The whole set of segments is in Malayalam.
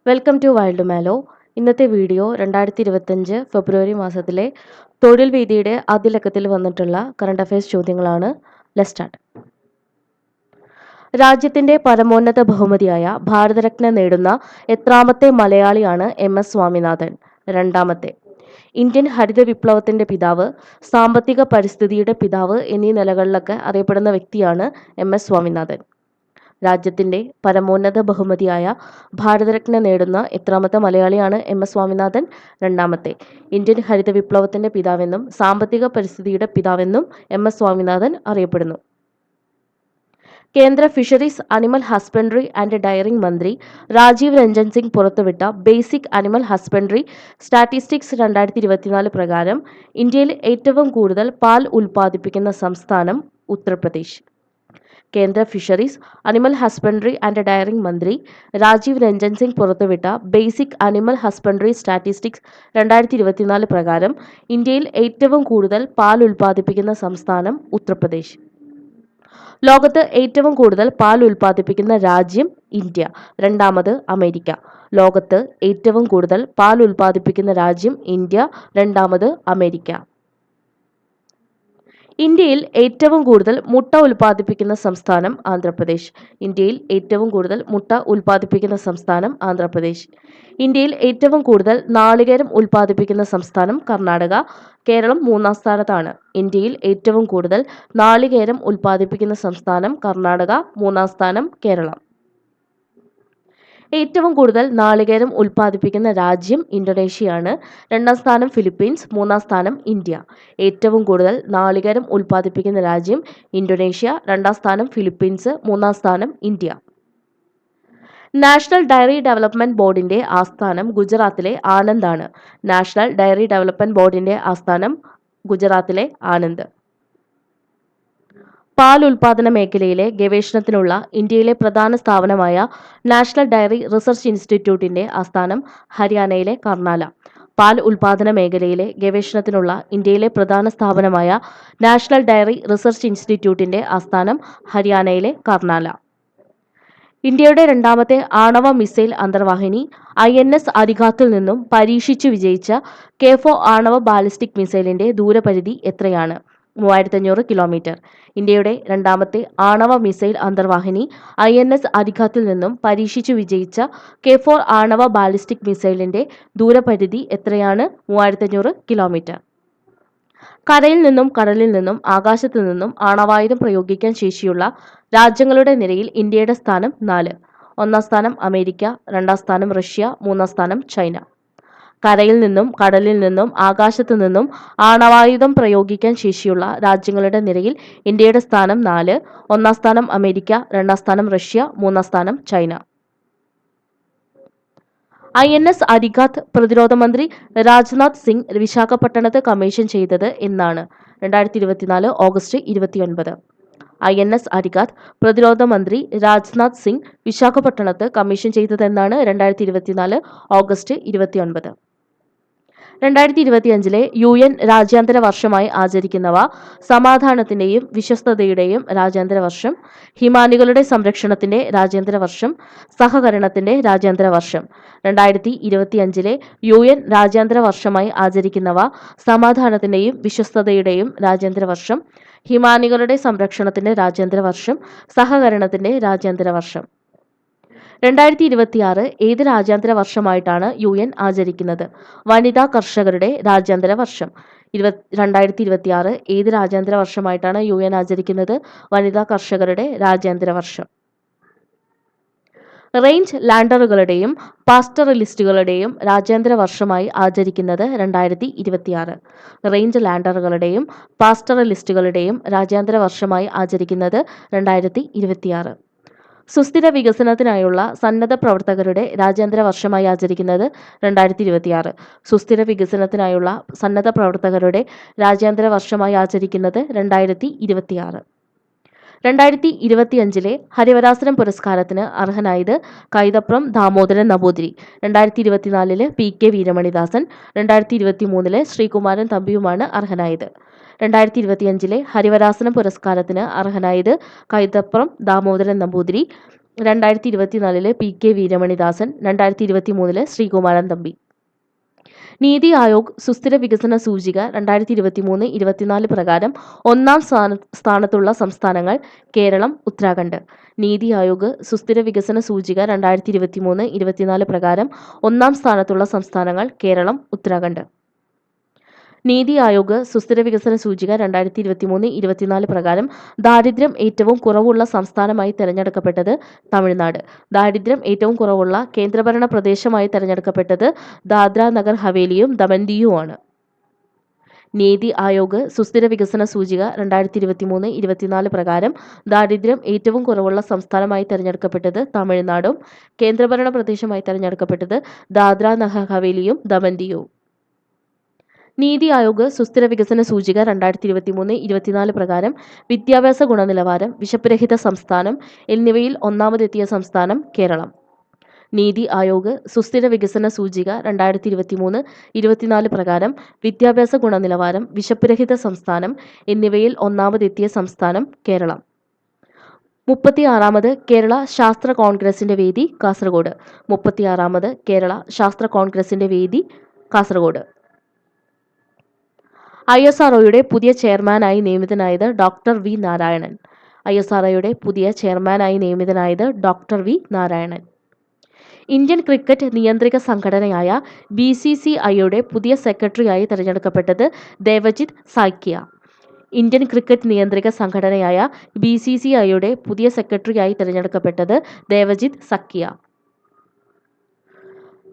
വെൽക്കം ടു വൈൽഡ് മാലോ. ഇന്നത്തെ വീഡിയോ 2025 ഫെബ്രുവരി മാസത്തിലെ തൊഴിൽ വീതിയുടെ ആദ്യ ലക്കത്തിൽ വന്നിട്ടുള്ള കറണ്ട് അഫയേഴ്സ് ചോദ്യങ്ങളാണ്. Let's start. രാജ്യത്തിന്റെ പരമോന്നത ബഹുമതിയായ ഭാരതരത്ന നേടുന്ന എത്രാമത്തെ മലയാളിയാണ് MS സ്വാമിനാഥൻ? രണ്ടാമത്തെ. ഇന്ത്യൻ ഹരിത വിപ്ലവത്തിന്റെ പിതാവ്, സാമ്പത്തിക പരിസ്ഥിതിയുടെ പിതാവ് എന്നീ നിലകളിലൊക്കെ അറിയപ്പെടുന്ന വ്യക്തിയാണ് MS സ്വാമിനാഥൻ. രാജ്യത്തിന്റെ പരമോന്നത ബഹുമതിയായ ഭാരതരത്ന നേടുന്ന എത്രാമത്തെ മലയാളിയാണ് MS സ്വാമിനാഥൻ? രണ്ടാമത്തെ. ഇന്ത്യൻ ഹരിത വിപ്ലവത്തിന്റെ പിതാവെന്നും സാമ്പത്തിക പരിസ്ഥിതിയുടെ പിതാവെന്നും MS സ്വാമിനാഥൻ അറിയപ്പെടുന്നു. കേന്ദ്ര fisheries, animal husbandry and daring മന്ത്രി രാജീവ് രഞ്ജൻ സിംഗ് പുറത്തുവിട്ട ബേസിക് അനിമൽ ഹസ്ബൻഡറി സ്റ്റാറ്റിസ്റ്റിക്സ് 2024 പ്രകാരം ഇന്ത്യയിൽ ഏറ്റവും കൂടുതൽ പാൽ ഉൽപ്പാദിപ്പിക്കുന്ന സംസ്ഥാനം ഉത്തർപ്രദേശ്. കേന്ദ്ര fisheries, animal husbandry and daring മന്ത്രി രാജീവ് രഞ്ജൻ സിംഗ് പുറത്തുവിട്ട ബേസിക് അനിമൽ ഹസ്ബൻഡറി സ്റ്റാറ്റിസ്റ്റിക്സ് 2024 പ്രകാരം ഇന്ത്യയിൽ ഏറ്റവും കൂടുതൽ പാൽ ഉൽപ്പാദിപ്പിക്കുന്ന സംസ്ഥാനം ഉത്തർപ്രദേശ്. ലോകത്ത് ഏറ്റവും കൂടുതൽ പാൽ ഉൽപ്പാദിപ്പിക്കുന്ന രാജ്യം ഇന്ത്യ. രണ്ടാമത് അമേരിക്ക. ലോകത്ത് ഏറ്റവും കൂടുതൽ പാൽ ഉൽപ്പാദിപ്പിക്കുന്ന രാജ്യം ഇന്ത്യ. രണ്ടാമത് അമേരിക്ക. ഇന്ത്യയിൽ ഏറ്റവും കൂടുതൽ മുട്ട ഉൽപ്പാദിപ്പിക്കുന്ന സംസ്ഥാനം ആന്ധ്രാപ്രദേശ്. ഇന്ത്യയിൽ ഏറ്റവും കൂടുതൽ മുട്ട ഉൽപ്പാദിപ്പിക്കുന്ന സംസ്ഥാനം ആന്ധ്രാപ്രദേശ്. ഇന്ത്യയിൽ ഏറ്റവും കൂടുതൽ നാളികേരം ഉൽപ്പാദിപ്പിക്കുന്ന സംസ്ഥാനം കർണാടക. കേരളം മൂന്നാം സ്ഥാനത്താണ്. ഇന്ത്യയിൽ ഏറ്റവും കൂടുതൽ നാളികേരം ഉൽപ്പാദിപ്പിക്കുന്ന സംസ്ഥാനം കർണാടക, മൂന്നാം സ്ഥാനം കേരളം. ഏറ്റവും കൂടുതൽ നാളികേരം ഉൽപ്പാദിപ്പിക്കുന്ന രാജ്യം ഇന്തോനേഷ്യയാണ്. രണ്ടാം സ്ഥാനം ഫിലിപ്പീൻസ്, മൂന്നാം സ്ഥാനം ഇന്ത്യ. ഏറ്റവും കൂടുതൽ നാളികേരം ഉൽപ്പാദിപ്പിക്കുന്ന രാജ്യം ഇന്തോനേഷ്യ, രണ്ടാം സ്ഥാനം ഫിലിപ്പീൻസ്, മൂന്നാം സ്ഥാനം ഇന്ത്യ. നാഷണൽ ഡയറി ഡെവലപ്മെന്റ് ബോർഡിന്റെ ആസ്ഥാനം ഗുജറാത്തിലെ ആനന്ദാണ്. നാഷണൽ ഡയറി ഡെവലപ്മെന്റ് ബോർഡിന്റെ ആസ്ഥാനം ഗുജറാത്തിലെ ആനന്ദ്. പാൽ ഉൽപാദന മേഖലയിലെ ഗവേഷണത്തിനുള്ള ഇന്ത്യയിലെ പ്രധാന സ്ഥാപനമായ നാഷണൽ ഡയറി റിസർച്ച് ഇൻസ്റ്റിറ്റ്യൂട്ടിന്റെ ആസ്ഥാനം ഹരിയാനയിലെ കർണാല. പാൽ ഉൽപാദന മേഖലയിലെ ഗവേഷണത്തിനുള്ള ഇന്ത്യയിലെ പ്രധാന സ്ഥാപനമായ നാഷണൽ ഡയറി റിസർച്ച് ഇൻസ്റ്റിറ്റ്യൂട്ടിന്റെ ആസ്ഥാനം ഹരിയാനയിലെ കർണാല. ഇന്ത്യയുടെ രണ്ടാമത്തെ ആണവ മിസൈൽ അന്തർവാഹിനി INS അരിഘാത്തിൽ നിന്നും പരീക്ഷിച്ചു വിജയിച്ച K4 ആണവ ബാലിസ്റ്റിക് മിസൈലിന്റെ ദൂരപരിധി എത്രയാണ്? 3500 കിലോമീറ്റർ. ഇന്ത്യയുടെ രണ്ടാമത്തെ ആണവ മിസൈൽ അന്തർവാഹിനി INS അരിഘാത്തിൽ നിന്നും പരീക്ഷിച്ചു വിജയിച്ച K4 ആണവ ബാലിസ്റ്റിക് മിസൈലിന്റെ ദൂരപരിധി എത്രയാണ്? 3500 കിലോമീറ്റർ. കരയിൽ നിന്നും കടലിൽ നിന്നും ആകാശത്തു നിന്നും ആണവായുധം പ്രയോഗിക്കാൻ ശേഷിയുള്ള രാജ്യങ്ങളുടെ നിരയിൽ ഇന്ത്യയുടെ സ്ഥാനം 4. ഒന്നാം സ്ഥാനം അമേരിക്ക, രണ്ടാം സ്ഥാനം റഷ്യ, മൂന്നാം സ്ഥാനം ചൈന. കരയിൽ നിന്നും കടലിൽ നിന്നും ആകാശത്തു നിന്നും ആണവായുധം പ്രയോഗിക്കാൻ ശേഷിയുള്ള രാജ്യങ്ങളുടെ നിരയിൽ ഇന്ത്യയുടെ സ്ഥാനം 4. ഒന്നാം സ്ഥാനം അമേരിക്ക, രണ്ടാം സ്ഥാനം റഷ്യ, മൂന്നാം സ്ഥാനം ചൈന. INS അരിഘാത്ത് പ്രതിരോധ മന്ത്രി രാജ്നാഥ് സിംഗ് വിശാഖപട്ടണത്ത് കമ്മീഷൻ ചെയ്തത് എന്നാണ്? 2024 ഓഗസ്റ്റ് 29. INS അരിഘാത്ത് പ്രതിരോധ മന്ത്രി രാജ്നാഥ് സിംഗ് വിശാഖപട്ടണത്ത് കമ്മീഷൻ ചെയ്തതെന്നാണ്? 2024 ഓഗസ്റ്റ് 29. 2025 UN രാജ്യാന്തര വർഷമായി ആചരിക്കുന്നവ സമാധാനത്തിന്റെയും വിശ്വസ്തതയുടെയും രാജ്യാന്തര വർഷം, ഹിമാനികളുടെ സംരക്ഷണത്തിന്റെ രാജ്യാന്തര വർഷം, സഹകരണത്തിന്റെ രാജ്യാന്തര വർഷം. 2025 UN രാജ്യാന്തര വർഷമായി ആചരിക്കുന്നവ സമാധാനത്തിന്റെയും വിശ്വസ്തതയുടെയും രാജ്യാന്തര വർഷം, ഹിമാനികളുടെ സംരക്ഷണത്തിന്റെ രാജ്യാന്തര വർഷം, സഹകരണത്തിന്റെ രാജ്യാന്തര വർഷം. 2026 ഏത് രാജ്യാന്തര വർഷമായിട്ടാണ് UN ആചരിക്കുന്നത്? വനിതാ കർഷകരുടെ രാജ്യാന്തര വർഷം. 2026 ഏത് രാജ്യാന്തര വർഷമായിട്ടാണ് UN ആചരിക്കുന്നത്? വനിതാ കർഷകരുടെ രാജ്യാന്തര വർഷം. റേഞ്ച് ലാൻഡറുകളുടെയും പാസ്റ്ററലിസ്റ്റുകളുടെയും രാജ്യാന്തര വർഷമായി ആചരിക്കുന്നത് 2026. റേഞ്ച് ലാൻഡറുകളുടെയും പാസ്റ്ററലിസ്റ്റുകളുടെയും രാജ്യാന്തര വർഷമായി ആചരിക്കുന്നത് 2026. സുസ്ഥിര വികസനത്തിനായുള്ള സന്നദ്ധ പ്രവർത്തകരുടെ രാജ്യാന്തര വർഷമായി ആചരിക്കുന്നത് 2026. സുസ്ഥിര വികസനത്തിനായുള്ള സന്നദ്ധ പ്രവർത്തകരുടെ രാജ്യാന്തര വർഷമായി ആചരിക്കുന്നത് 2026. 2025 ഹരിവരാസനം പുരസ്കാരത്തിന് അർഹനായത് കൈതപ്രം ദാമോദരൻ നമ്പൂതിരി. 2024 PK വീരമണിദാസൻ. 2023 ശ്രീകുമാരൻ തമ്പിയുമാണ് അർഹനായത്. 2025 ഹരിവരാസനം പുരസ്കാരത്തിന് അർഹനായത് കൈതപ്രം ദാമോദരൻ നമ്പൂതിരി. 2024 PK വീരമണിദാസൻ, 2023 ശ്രീകുമാരൻ തമ്പി. നീതി ആയോഗ് സുസ്ഥിര വികസന സൂചിക 2023-24 പ്രകാരം ഒന്നാം സ്ഥാനത്തുള്ള സംസ്ഥാനങ്ങൾ കേരളം, ഉത്തരാഖണ്ഡ്. നീതി ആയോഗ് സുസ്ഥിര വികസന സൂചിക 2023-24 പ്രകാരം ഒന്നാം സ്ഥാനത്തുള്ള സംസ്ഥാനങ്ങൾ കേരളം, ഉത്തരാഖണ്ഡ്. നീതി ആയോഗ് സുസ്ഥിര വികസന സൂചിക 2023-24 പ്രകാരം ദാരിദ്ര്യം ഏറ്റവും കുറവുള്ള സംസ്ഥാനമായി തെരഞ്ഞെടുക്കപ്പെട്ടത് തമിഴ്നാട്. ദാരിദ്ര്യം ഏറ്റവും കുറവുള്ള കേന്ദ്രഭരണ പ്രദേശമായി തെരഞ്ഞെടുക്കപ്പെട്ടത് ദാദ്ര നഗർ ഹവേലിയും ദമൻ ദിയുമാണ്. നീതി ആയോഗ് സുസ്ഥിര വികസന സൂചിക 2023-24 പ്രകാരം ദാരിദ്ര്യം ഏറ്റവും കുറവുള്ള സംസ്ഥാനമായി തെരഞ്ഞെടുക്കപ്പെട്ടത് തമിഴ്നാടും കേന്ദ്രഭരണ പ്രദേശമായി തെരഞ്ഞെടുക്കപ്പെട്ടത് ദാദ്ര നഗർ ഹവേലിയും ദമൻ ദിയുവും. നീതി ആയോഗ് സുസ്ഥിര വികസന സൂചിക 2023-24 പ്രകാരം വിദ്യാഭ്യാസ ഗുണനിലവാരം, വിശപ്പുരഹിത സംസ്ഥാനം എന്നിവയിൽ ഒന്നാമതെത്തിയ സംസ്ഥാനം കേരളം. നീതി ആയോഗ് സുസ്ഥിര വികസന സൂചിക 2023-24 പ്രകാരം വിദ്യാഭ്യാസ ഗുണനിലവാരം, വിശപ്പുരഹിത സംസ്ഥാനം എന്നിവയിൽ ഒന്നാമതെത്തിയ സംസ്ഥാനം കേരളം. 36ാമത് കേരള ശാസ്ത്ര കോൺഗ്രസിന്റെ വേദി കാസർഗോഡ്. 36ാമത് കേരള ശാസ്ത്ര കോൺഗ്രസിന്റെ വേദി കാസർഗോഡ്. ISROയുടെ പുതിയ ചെയർമാനായി നിയമിതനായത് ഡോക്ടർ വി നാരായണൻ. ISROയുടെ പുതിയ ചെയർമാനായി നിയമിതനായത് doctor V Narayanan. Indian cricket നിയന്ത്രക സംഘടനയായ BCCIയുടെ പുതിയ സെക്രട്ടറിയായി തെരഞ്ഞെടുക്കപ്പെട്ടത് ദേവജിത് സായ്കിയ. ഇന്ത്യൻ ക്രിക്കറ്റ് നിയന്ത്രക സംഘടനയായ BCCIയുടെ പുതിയ സെക്രട്ടറിയായി തെരഞ്ഞെടുക്കപ്പെട്ടത് ദേവജിത് സക്കിയ.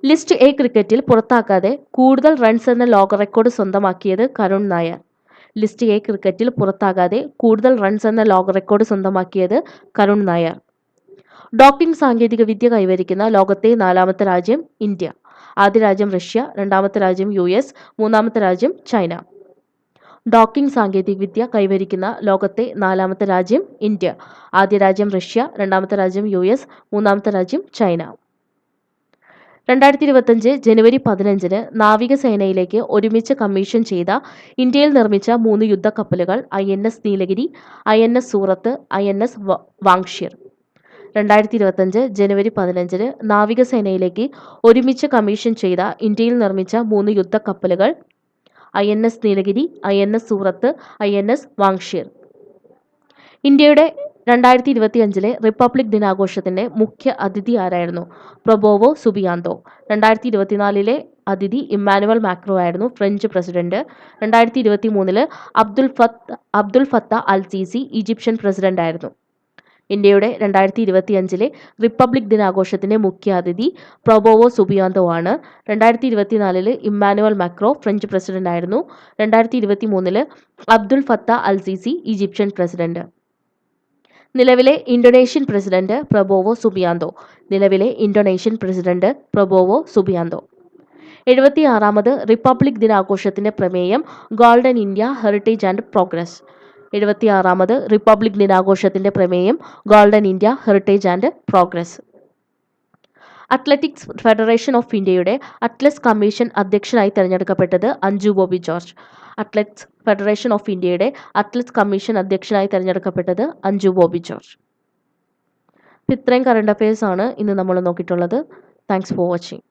ലിസ്റ്റ് എ ക്രിക്കറ്റിൽ പുറത്താക്കാതെ കൂടുതൽ റൺസ് എന്ന ലോക റെക്കോർഡ് സ്വന്തമാക്കിയത് കരുൺ നായർ. ലിസ്റ്റ് എ ക്രിക്കറ്റിൽ പുറത്താകാതെ കൂടുതൽ റൺസ് എന്ന ലോക റെക്കോർഡ് സ്വന്തമാക്കിയത് കരുൺ നായർ. ഡോപ്പിംഗ് സാങ്കേതിക വിദ്യ കൈവരിക്കുന്ന ലോകത്തെ 4ാമത്തെ രാജ്യം ഇന്ത്യ. ആദ്യ രാജ്യം റഷ്യ, 2ാമത്തെ രാജ്യം US, 3ാമത്തെ രാജ്യം ചൈന. ഡോപ്പിംഗ് സാങ്കേതിക വിദ്യ കൈവരിക്കുന്ന ലോകത്തെ 4ാമത്തെ രാജ്യം ഇന്ത്യ. ആദ്യ രാജ്യം റഷ്യ, 2ാമത്തെ രാജ്യം US, 3ാമത്തെ രാജ്യം ചൈന. 2025 ജനുവരി 15 നാവികസേനയിലേക്ക് ഒരുമിച്ച് കമ്മീഷൻ ചെയ്ത ഇന്ത്യയിൽ നിർമ്മിച്ച 3 യുദ്ധക്കപ്പലുകൾ INS നീലഗിരി, INS സൂറത്ത്, INS വാങ്ഷിർ. 2025 ജനുവരി 15 നാവികസേനയിലേക്ക് ഒരുമിച്ച് കമ്മീഷൻ ചെയ്ത ഇന്ത്യയിൽ നിർമ്മിച്ച 3 യുദ്ധക്കപ്പലുകൾ INS നീലഗിരി, INS സൂറത്ത്, INS വാങ്ഷിർ. ഇന്ത്യയുടെ 2025 റിപ്പബ്ലിക് ദിനാഘോഷത്തിന്റെ മുഖ്യ അതിഥി ആരായിരുന്നു? Prabowo Subianto. 2024 അതിഥി ഇമ്മാനുവൽ മാക്രോ ആയിരുന്നു, French president. 2023 Abdul Fattah al Sisi, Egyptian president ആയിരുന്നു. ഇന്ത്യയുടെ 2025 റിപ്പബ്ലിക് ദിനാഘോഷത്തിന്റെ മുഖ്യ അതിഥി പ്രൊബോവോ സുബിയാന്തോ ആണ്. 2024 ഇമ്മാനുവൽ മാക്രോ, ഫ്രഞ്ച് പ്രസിഡന്റ് ആയിരുന്നു. 2023 Abdul Fattah al Sisi, Egyptian president. നിലവിലെ ഇന്തോനേഷ്യൻ പ്രസിഡന്റ് പ്രൊബോവോ സുബിയാന്തോ. നിലവിലെ ഇന്തോനേഷ്യൻ പ്രസിഡന്റ് പ്രൊബോവോ സുബിയാന്തോ. 76ാമത് റിപ്പബ്ലിക് ദിനാഘോഷത്തിന്റെ പ്രമേയം golden India, heritage and progress. 76ാമത് റിപ്പബ്ലിക് ദിനാഘോഷത്തിന്റെ പ്രമേയം golden India, heritage and progress. Athletics federation of ഇന്ത്യയുടെ അത്ലറ്റ്സ് കമ്മീഷൻ അധ്യക്ഷനായി തെരഞ്ഞെടുക്കപ്പെട്ടത് Anju Bobby George. Athletes federation of ഇന്ത്യയുടെ അത്ലറ്റ്സ് കമ്മീഷൻ അധ്യക്ഷനായി തെരഞ്ഞെടുക്കപ്പെട്ടത് അഞ്ജു ബോബി ജോർജ്. ഇത്രയും കറണ്ട് അഫയേഴ്സ് ആണ് ഇന്ന് നമ്മൾ നോക്കിയിട്ടുള്ളത്. Thanks for watching.